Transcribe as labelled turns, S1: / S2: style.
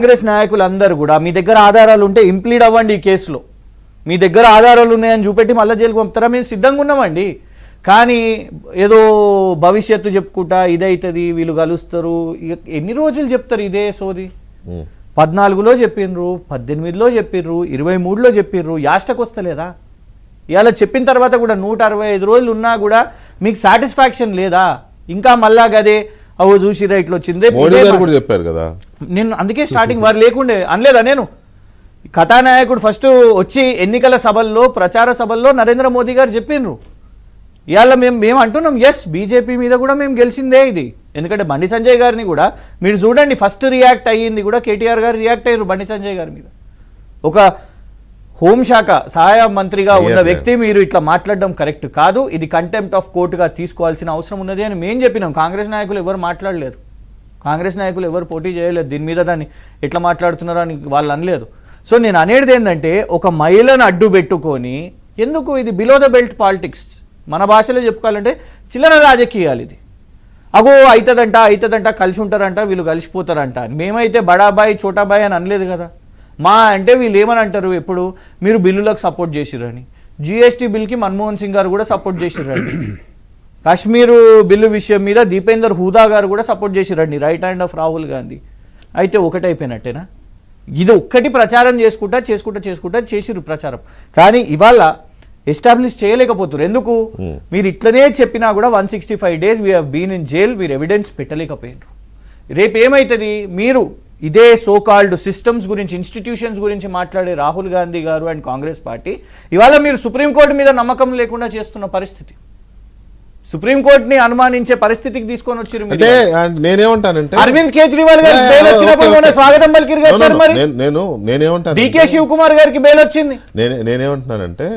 S1: కాంగ్రెస్ నాయకులందరూ కూడా మీ దగ్గర ఆధారాలు ఉంటే ఇంప్లీడ్ అవ్వండి ఈ కేసులో. మీ దగ్గర ఆధారాలు ఉన్నాయని చూపెట్టి మళ్ళీ జైలుకు పంపుతారా? మేము సిద్ధంగా ఉన్నామండి. కానీ ఏదో భవిష్యత్తు చెప్పుకుంటా ఇదైతుంది, వీళ్ళు కలుస్తారు, ఎన్ని రోజులు చెప్తారు ఇదే సోది? 14లో చెప్పిండ్రు, 18లో చెప్పిర్రు, 23లో చెప్పిర్రు, యాస్టకు వస్తలేదా? ఇవాళ చెప్పిన తర్వాత కూడా 165 రోజులు ఉన్నా కూడా మీకు సాటిస్ఫాక్షన్ లేదా? ఇంకా మళ్ళా గదే అవో చూసిరా ఇట్లా వచ్చింది.
S2: చెప్పారు కదా,
S1: నేను అందుకే స్టార్టింగ్ వారు లేకుండే అనలేదా? నేను కథానాయకుడు ఫస్ట్ వచ్చి ఎన్నికల సభల్లో, ప్రచార సభల్లో నరేంద్ర మోదీ గారు చెప్పిండ్రు. ఇవాళ మేము అంటున్నాం ఎస్ బీజేపీ మీద కూడా మేము గెలిచిందే ఇది. ఎందుకంటే బండి సంజయ్ గారిని కూడా మీరు చూడండి, ఫస్ట్ రియాక్ట్ అయ్యింది కూడా కేటీఆర్ గారు రియాక్ట్ అయ్యారు బండి సంజయ్ గారి మీద. ఒక హోంశాఖ సహాయ మంత్రిగా ఉన్న వ్యక్తి మీరు ఇట్లా మాట్లాడడం కరెక్ట్ కాదు, ఇది కంటెంప్ట్ ఆఫ్ కోర్టుగా తీసుకోవాల్సిన అవసరం ఉన్నది అని మేము చెప్పినాం. కాంగ్రెస్ నాయకులు ఎవరు మాట్లాడలేదు, కాంగ్రెస్ నాయకులు ఎవరు పోటీ చేయలేదు దీని మీద. దాన్ని ఎట్లా మాట్లాడుతున్నారో అని వాళ్ళు అనలేదు. సో నేను అనేది ఏంటంటే, ఒక మహిళను అడ్డు పెట్టుకొని ఎందుకు ఇది బిలో ద బెల్ట్ పాలిటిక్స్, మన భాషలో చెప్పుకోవాలంటే చిల్లర రాజకీయాలు ఇది. అగో అవుతుందంట కలిసి ఉంటారంట, వీళ్ళు కలిసిపోతారంట. మేమైతే బడాబాయ్ చోటాబాయ్ అని అనలేదు కదా. మా అంటే వీళ్ళు ఏమని అంటారు ఎప్పుడు, మీరు బిల్లులకు సపోర్ట్ చేసిరని. జిఎస్టీ బిల్కి మన్మోహన్ సింగ్ గారు కూడా సపోర్ట్ చేసిరండి. కాశ్మీరు బిల్లు విషయం మీద దీపేందర్ హూదా గారు కూడా సపోర్ట్ చేసిరండి, right hand of Rahul Gandhi. అయితే ఒకటైపోయినట్టేనా? ఇది ఒక్కటి ప్రచారం చేసుకుంటా చేసిరు ప్రచారం. కానీ ఇవాళ ఎస్టాబ్లిష్ చేయలేకపోతున్నారు. ఎందుకు? మీరు ఇట్లనే చెప్పినా కూడా 165 days we have been in jail, మీరు ఎవిడెన్స్ పెట్టలేకపోయినారు. రేపు ఏమవుతుంది? మీరు ఇదే సోకాల్డ్ సిస్టమ్స్ గురించి, ఇన్స్టిట్యూషన్స్ గురించి మాట్లాడే రాహుల్ గాంధీ గారు అండ్ కాంగ్రెస్ పార్టీ ఇవాళ మీరు సుప్రీంకోర్టు మీద నమ్మకం లేకుండా చేస్తున్న పరిస్థితి, సుప్రీంకోర్టుని అనుమానించే పరిస్థితికి తీసుకొని వచ్చారు.
S2: నేనేమంటానంటే,
S1: అరవింద్ కేజ్రీవాల్ గారికి బెయిల్ వచ్చినప్పుడు స్వాగతం పలికిరు కదా సార్. మరి
S2: నేనేమంటాను,
S1: డికే శివకుమార్ గారికి బెయిల్ వచ్చింది.
S2: నేనేమంటున్నానంటే